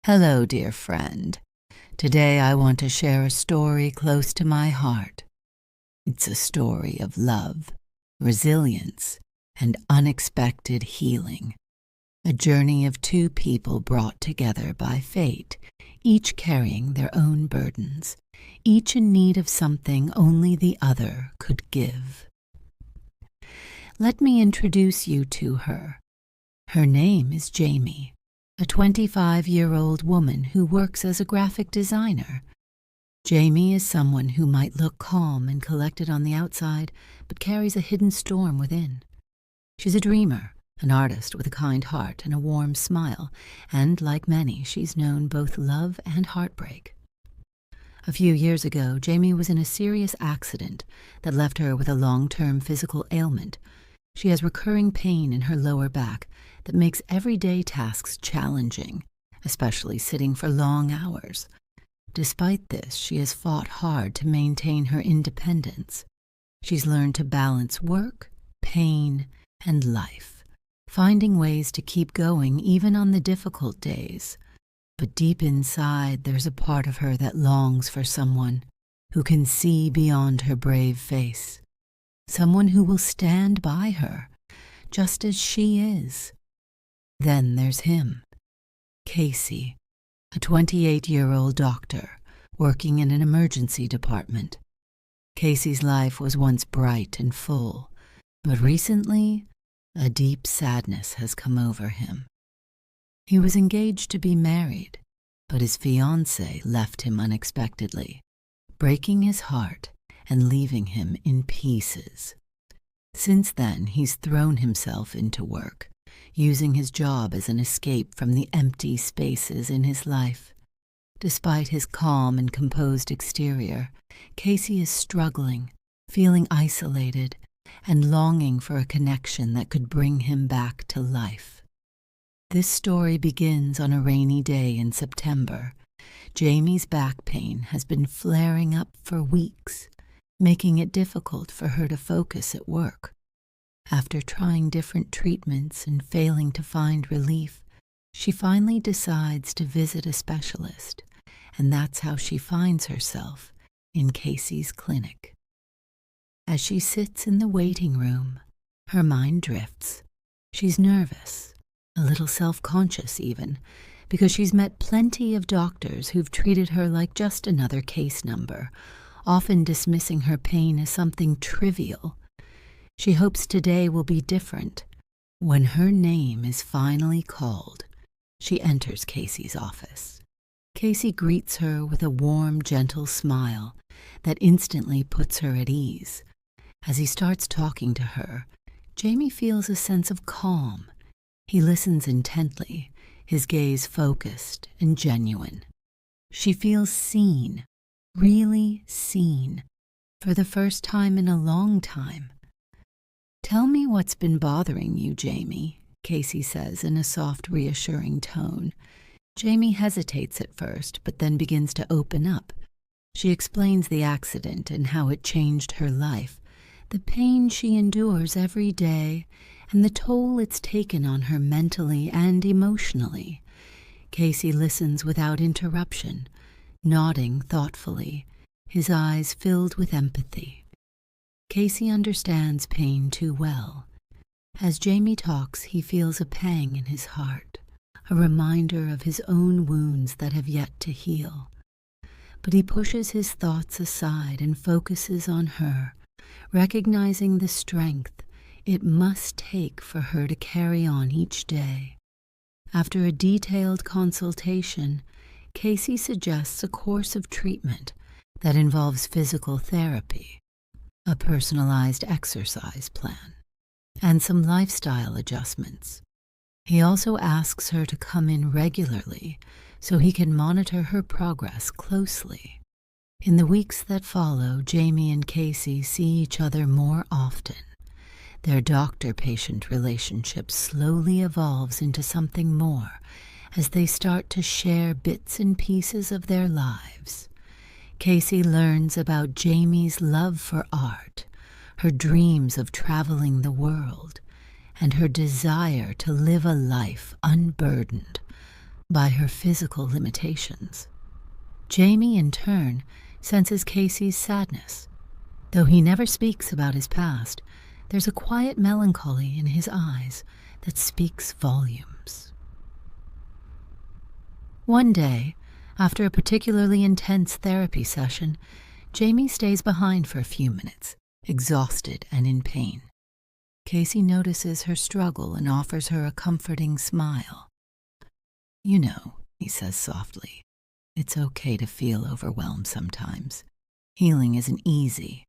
Hello, dear friend. Today I want to share a story close to my heart. It's a story of love, resilience, and unexpected healing. A journey of two people brought together by fate, each carrying their own burdens, each in need of something only the other could give. Let me introduce you to her. Her name is Jamie, a 25-year-old woman who works as a graphic designer. Jamie is someone who might look calm and collected on the outside, but carries a hidden storm within. She's a dreamer, an artist with a kind heart and a warm smile, and like many, she's known both love and heartbreak. A few years ago, Jamie was in a serious accident that left her with a long-term physical ailment. She has recurring pain in her lower back that makes everyday tasks challenging, especially sitting for long hours. Despite this, she has fought hard to maintain her independence. She's learned to balance work, pain, and life, finding ways to keep going even on the difficult days. But deep inside, there's a part of her that longs for someone who can see beyond her brave face. Someone who will stand by her, just as she is. Then there's him, Casey, a 28-year-old doctor working in an emergency department. Casey's life was once bright and full, but recently, a deep sadness has come over him. He was engaged to be married, but his fiancée left him unexpectedly, breaking his heart and leaving him in pieces. Since then, he's thrown himself into work, using his job as an escape from the empty spaces in his life. Despite his calm and composed exterior, Casey is struggling, feeling isolated, and longing for a connection that could bring him back to life. This story begins on a rainy day in September. Jamie's back pain has been flaring up for weeks, making it difficult for her to focus at work. After trying different treatments and failing to find relief, she finally decides to visit a specialist, and that's how she finds herself in Casey's clinic. As she sits in the waiting room, her mind drifts. She's nervous, a little self-conscious even, because she's met plenty of doctors who've treated her like just another case number, often dismissing her pain as something trivial. She hopes today will be different. When her name is finally called, she enters Casey's office. Casey greets her with a warm, gentle smile that instantly puts her at ease. As he starts talking to her, Jamie feels a sense of calm. He listens intently, his gaze focused and genuine. She feels seen, really seen, for the first time in a long time. "Tell me what's been bothering you, Jamie," Casey says in a soft, reassuring tone. Jamie hesitates at first, but then begins to open up. She explains the accident and how it changed her life, the pain she endures every day, and the toll it's taken on her mentally and emotionally. Casey listens without interruption, nodding thoughtfully, his eyes filled with empathy. Casey understands pain too well. As Jamie talks, he feels a pang in his heart, a reminder of his own wounds that have yet to heal. But he pushes his thoughts aside and focuses on her, recognizing the strength it must take for her to carry on each day. After a detailed consultation, Casey suggests a course of treatment that involves physical therapy, a personalized exercise plan, and some lifestyle adjustments. He also asks her to come in regularly so he can monitor her progress closely. In the weeks that follow, Jamie and Casey see each other more often. Their doctor-patient relationship slowly evolves into something more as they start to share bits and pieces of their lives. Casey learns about Jamie's love for art, her dreams of traveling the world, and her desire to live a life unburdened, by her physical limitations. Jamie, in turn, senses Casey's sadness. Though he never speaks about his past, there's a quiet melancholy in his eyes that speaks volumes. One day, after a particularly intense therapy session, Jamie stays behind for a few minutes, exhausted and in pain. Casey notices her struggle and offers her a comforting smile. "You know," he says softly, "it's okay to feel overwhelmed sometimes. Healing isn't easy,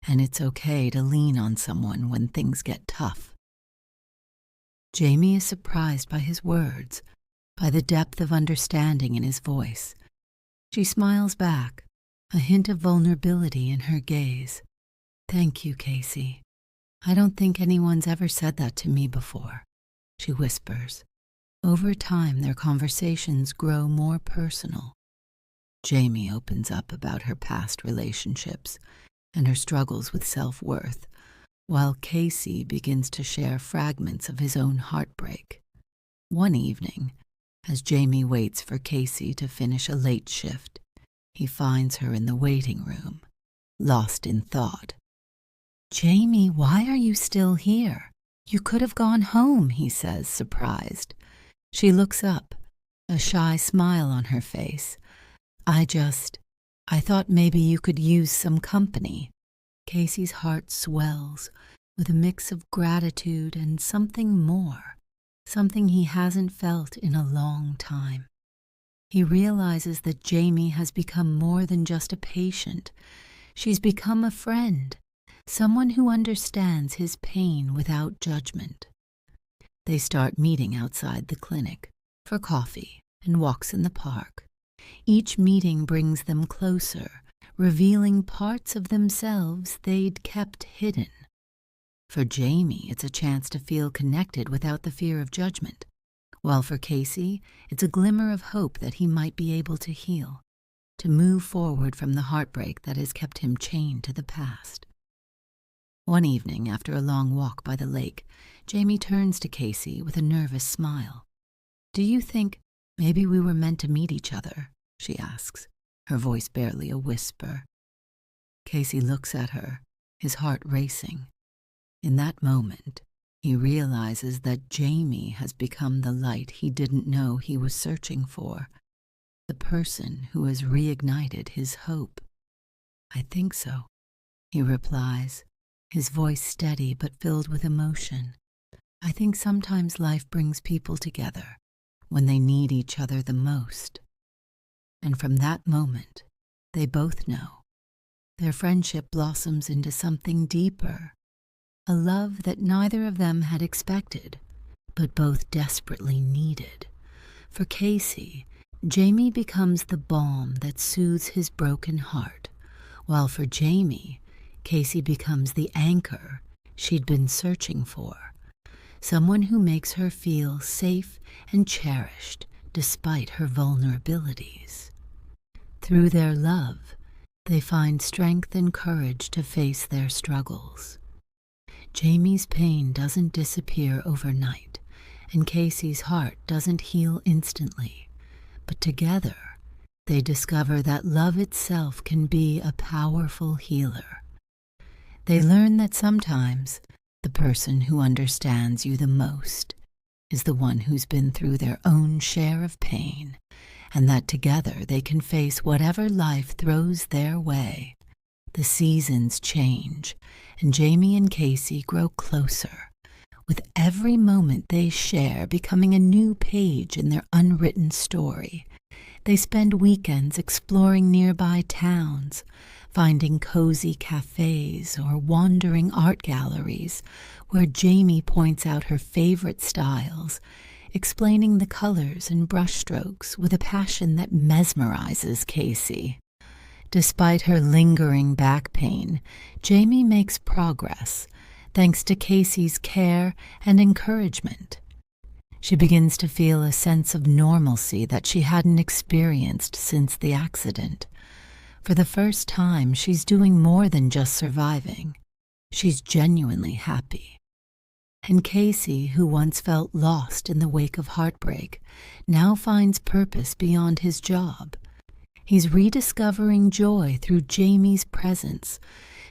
and it's okay to lean on someone when things get tough." Jamie is surprised by his words, by the depth of understanding in his voice. She smiles back, a hint of vulnerability in her gaze. "Thank you, Casey. I don't think anyone's ever said that to me before," she whispers. Over time, their conversations grow more personal. Jamie opens up about her past relationships and her struggles with self-worth, while Casey begins to share fragments of his own heartbreak. One evening, as Jamie waits for Casey to finish a late shift, he finds her in the waiting room, lost in thought. "Jamie, why are you still here? You could have gone home," he says, surprised. She looks up, a shy smile on her face. I thought maybe you could use some company." Casey's heart swells with a mix of gratitude and something more, something he hasn't felt in a long time. He realizes that Jamie has become more than just a patient. She's become a friend, someone who understands his pain without judgment. They start meeting outside the clinic for coffee and walks in the park. Each meeting brings them closer, revealing parts of themselves they'd kept hidden. For Jamie, it's a chance to feel connected without the fear of judgment, while for Casey, it's a glimmer of hope that he might be able to heal, to move forward from the heartbreak that has kept him chained to the past. One evening, after a long walk by the lake, Jamie turns to Casey with a nervous smile. "Do you think maybe we were meant to meet each other?" she asks, her voice barely a whisper. Casey looks at her, his heart racing. In that moment, he realizes that Jamie has become the light he didn't know he was searching for, the person who has reignited his hope. "I think so," he replies, his voice steady but filled with emotion. "I think sometimes life brings people together when they need each other the most." And from that moment, they both know. Their friendship blossoms into something deeper, a love that neither of them had expected, but both desperately needed. For Casey, Jamie becomes the balm that soothes his broken heart, while for Jamie, Casey becomes the anchor she'd been searching for, someone who makes her feel safe and cherished despite her vulnerabilities. Through their love, they find strength and courage to face their struggles. Jamie's pain doesn't disappear overnight, and Casey's heart doesn't heal instantly, but together they discover that love itself can be a powerful healer. They learn that sometimes the person who understands you the most is the one who's been through their own share of pain, and that together they can face whatever life throws their way. The seasons change, and Jamie and Casey grow closer, with every moment they share becoming a new page in their unwritten story. They spend weekends exploring nearby towns, finding cozy cafes or wandering art galleries where Jamie points out her favorite styles, explaining the colors and brushstrokes with a passion that mesmerizes Casey. Despite her lingering back pain, Jamie makes progress, thanks to Casey's care and encouragement. She begins to feel a sense of normalcy that she hadn't experienced since the accident. For the first time, she's doing more than just surviving. She's genuinely happy. And Casey, who once felt lost in the wake of heartbreak, now finds purpose beyond his job. He's rediscovering joy through Jamie's presence,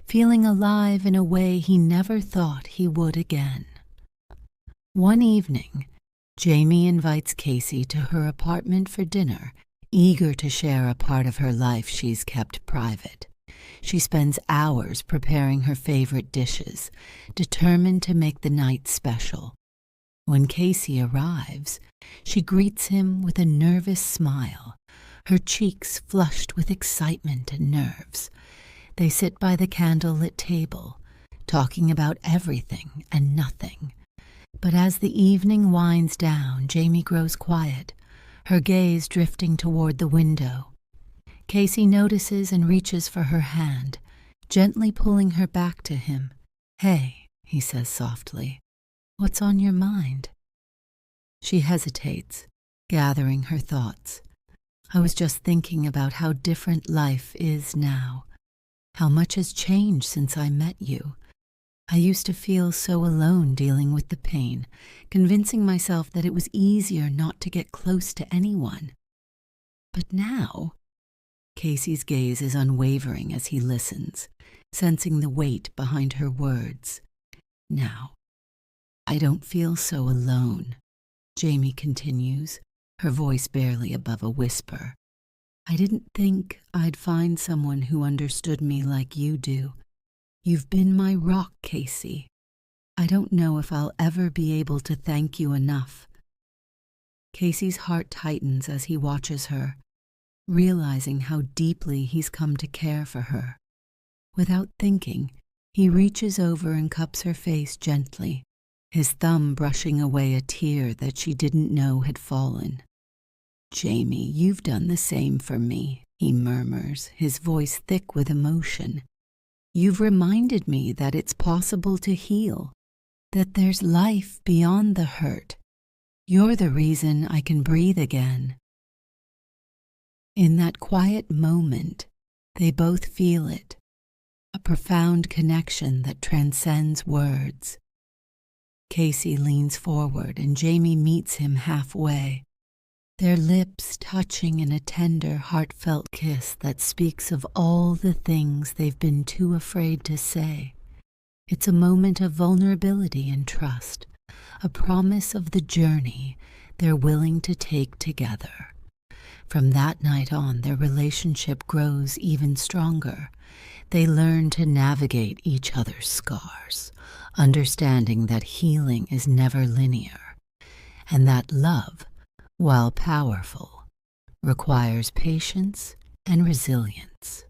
feeling alive in a way he never thought he would again. One evening, Jamie invites Casey to her apartment for dinner, eager to share a part of her life she's kept private. She spends hours preparing her favorite dishes, determined to make the night special. When Casey arrives, she greets him with a nervous smile, her cheeks flushed with excitement and nerves. They sit by the candlelit table, talking about everything and nothing. But as the evening winds down, Jamie grows quiet, her gaze drifting toward the window. Casey notices and reaches for her hand, gently pulling her back to him. "Hey," he says softly, "what's on your mind?" She hesitates, gathering her thoughts. "I was just thinking about how different life is now, how much has changed since I met you. I used to feel so alone dealing with the pain, convincing myself that it was easier not to get close to anyone. But now..." Casey's gaze is unwavering as he listens, sensing the weight behind her words. "Now, I don't feel so alone," Jamie continues, her voice barely above a whisper. "I didn't think I'd find someone who understood me like you do. You've been my rock, Casey. I don't know if I'll ever be able to thank you enough." Casey's heart tightens as he watches her, realizing how deeply he's come to care for her. Without thinking, he reaches over and cups her face gently, his thumb brushing away a tear that she didn't know had fallen. "Jamie, you've done the same for me," he murmurs, his voice thick with emotion. "You've reminded me that it's possible to heal, that there's life beyond the hurt. You're the reason I can breathe again." In that quiet moment, they both feel it, a profound connection that transcends words. Casey leans forward and Jamie meets him halfway, their lips touching in a tender, heartfelt kiss that speaks of all the things they've been too afraid to say. It's a moment of vulnerability and trust, a promise of the journey they're willing to take together. From that night on, their relationship grows even stronger. They learn to navigate each other's scars, understanding that healing is never linear, and that love, while powerful, requires patience and resilience.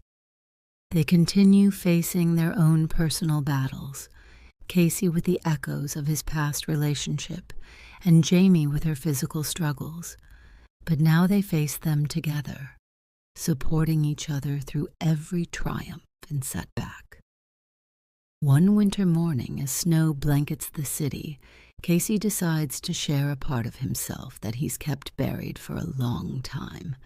They continue facing their own personal battles, Casey with the echoes of his past relationship, and Jamie with her physical struggles. But now they face them together, supporting each other through every triumph and setback. One winter morning, as snow blankets the city, Casey decides to share a part of himself that he's kept buried for a long time.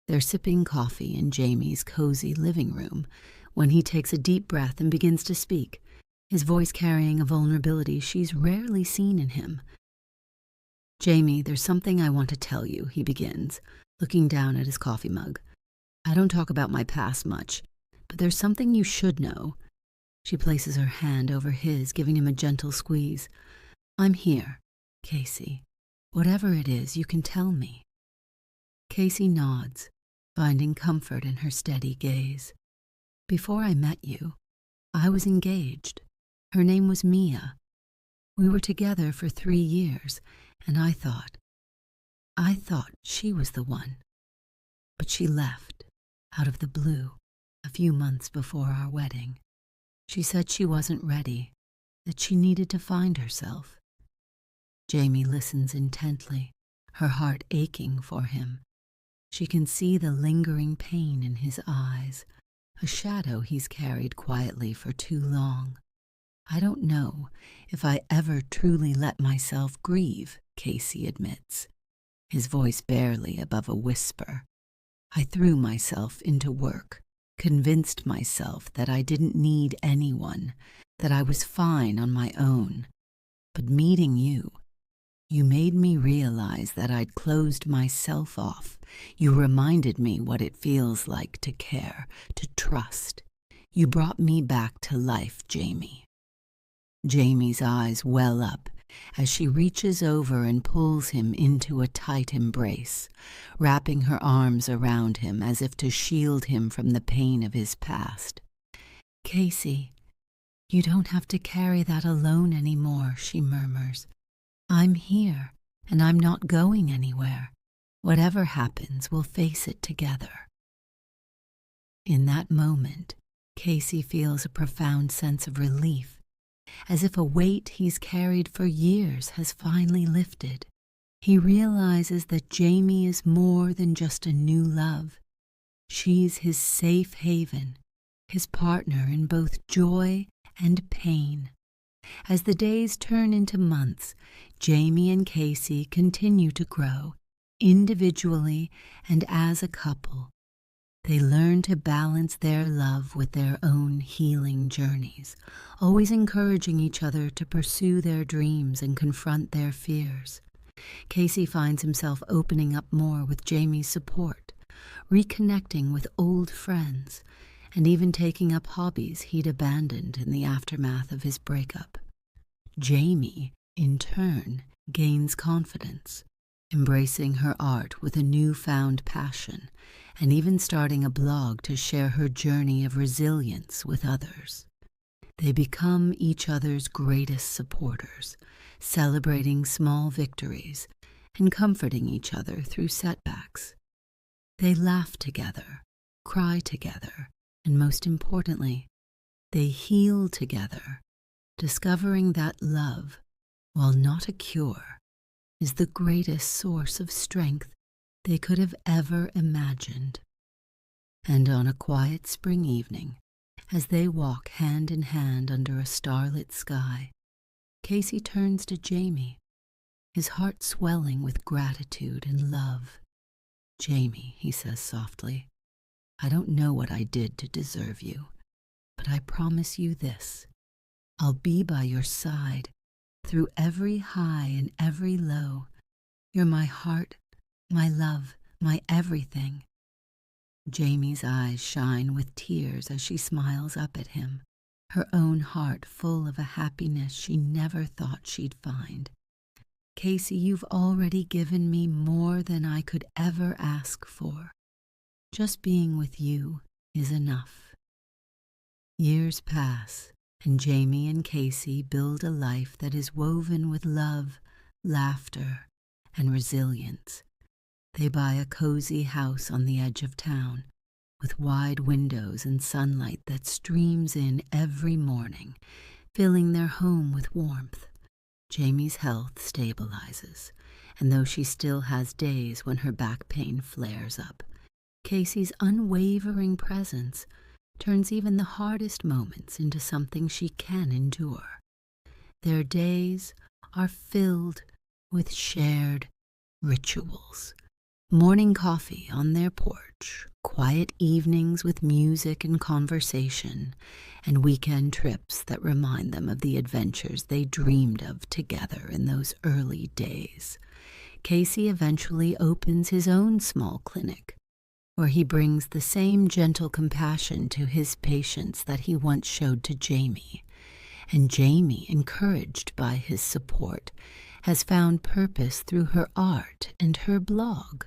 They're sipping coffee in Jamie's cozy living room when he takes a deep breath and begins to speak, his voice carrying a vulnerability she's rarely seen in him. "Jamie, there's something I want to tell you," he begins, looking down at his coffee mug. "I don't talk about my past much, but there's something you should know." She places her hand over his, giving him a gentle squeeze. "I'm here, Casey. Whatever it is, you can tell me." Casey nods, finding comfort in her steady gaze. "Before I met you, I was engaged. Her name was Mia. We were together for 3 years, and I thought she was the one. But she left, out of the blue, a few months before our wedding. She said she wasn't ready, that she needed to find herself." Jamie listens intently, her heart aching for him. She can see the lingering pain in his eyes, a shadow he's carried quietly for too long. "I don't know if I ever truly let myself grieve," Casey admits, his voice barely above a whisper. "I threw myself into work, convinced myself that I didn't need anyone, that I was fine on my own. But meeting you, you made me realize that I'd closed myself off. You reminded me what it feels like to care, to trust. You brought me back to life, Jamie." Jamie's eyes well up as she reaches over and pulls him into a tight embrace, wrapping her arms around him as if to shield him from the pain of his past. "Casey, you don't have to carry that alone anymore," she murmurs. "I'm here, and I'm not going anywhere. Whatever happens, we'll face it together." In that moment, Casey feels a profound sense of relief, as if a weight he's carried for years has finally lifted. He realizes that Jamie is more than just a new love. She's his safe haven, his partner in both joy and pain. As the days turn into months, Jamie and Casey continue to grow, individually and as a couple. They learn to balance their love with their own healing journeys, always encouraging each other to pursue their dreams and confront their fears. Casey finds himself opening up more with Jamie's support, reconnecting with old friends, and even taking up hobbies he'd abandoned in the aftermath of his breakup. Jamie, in turn, gains confidence, embracing her art with a newfound passion, and even starting a blog to share her journey of resilience with others. They become each other's greatest supporters, celebrating small victories and comforting each other through setbacks. They laugh together, cry together, and most importantly, they heal together, discovering that love, while not a cure, is the greatest source of strength they could have ever imagined. And on a quiet spring evening, as they walk hand in hand under a starlit sky, Casey turns to Jamie, his heart swelling with gratitude and love. "Jamie," he says softly, "I don't know what I did to deserve you, but I promise you this. I'll be by your side through every high and every low. You're my heart, my love, my everything." Jamie's eyes shine with tears as she smiles up at him, her own heart full of a happiness she never thought she'd find. "Casey, you've already given me more than I could ever ask for. Just being with you is enough." Years pass, and Jamie and Casey build a life that is woven with love, laughter, and resilience. They buy a cozy house on the edge of town, with wide windows and sunlight that streams in every morning, filling their home with warmth. Jamie's health stabilizes, and though she still has days when her back pain flares up, Casey's unwavering presence turns even the hardest moments into something she can endure. Their days are filled with shared rituals. Morning coffee on their porch, quiet evenings with music and conversation, and weekend trips that remind them of the adventures they dreamed of together in those early days. Casey eventually opens his own small clinic, where he brings the same gentle compassion to his patients that he once showed to Jamie. And Jamie, encouraged by his support, has found purpose through her art and her blog,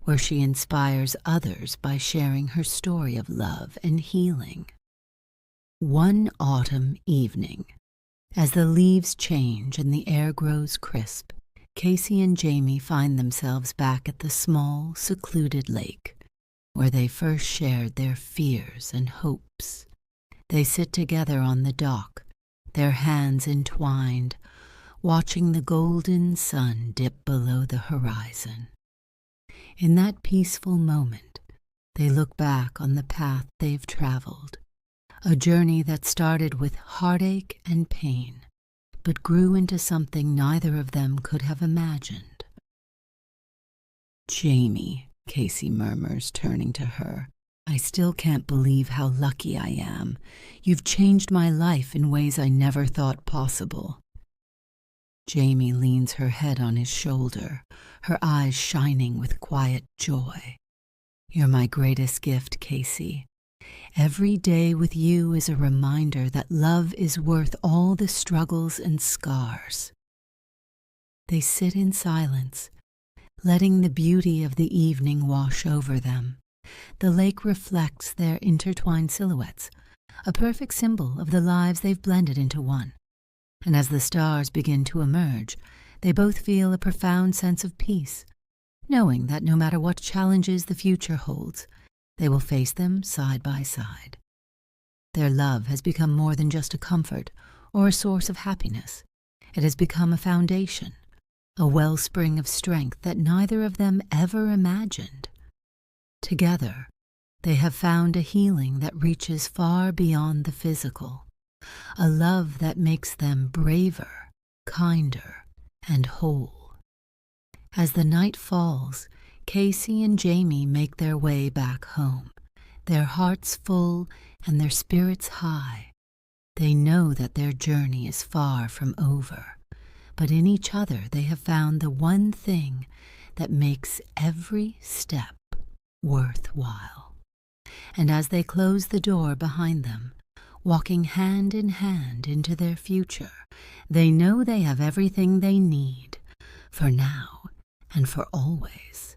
where she inspires others by sharing her story of love and healing. One autumn evening, as the leaves change and the air grows crisp, Casey and Jamie find themselves back at the small, secluded lake, where they first shared their fears and hopes. They sit together on the dock, their hands entwined, watching the golden sun dip below the horizon. In that peaceful moment, they look back on the path they've traveled, a journey that started with heartache and pain, but grew into something neither of them could have imagined. "Jamie," Casey murmurs, turning to her, "I still can't believe how lucky I am. You've changed my life in ways I never thought possible." Jamie leans her head on his shoulder, her eyes shining with quiet joy. You're my greatest gift, Casey. Every day with you is a reminder that love is worth all the struggles and scars. They sit in silence, letting the beauty of the evening wash over them. The lake reflects their intertwined silhouettes, a perfect symbol of the lives they've blended into one. And as the stars begin to emerge, they both feel a profound sense of peace, knowing that no matter what challenges the future holds, they will face them side by side. Their love has become more than just a comfort or a source of happiness. It has become a foundation, a wellspring of strength that neither of them ever imagined. Together, they have found a healing that reaches far beyond the physical, a love that makes them braver, kinder, and whole. As the night falls, Casey and Jamie make their way back home, their hearts full and their spirits high. They know that their journey is far from over, but in each other they have found the one thing that makes every step worthwhile. And as they close the door behind them, walking hand in hand into their future, they know they have everything they need, for now and for always.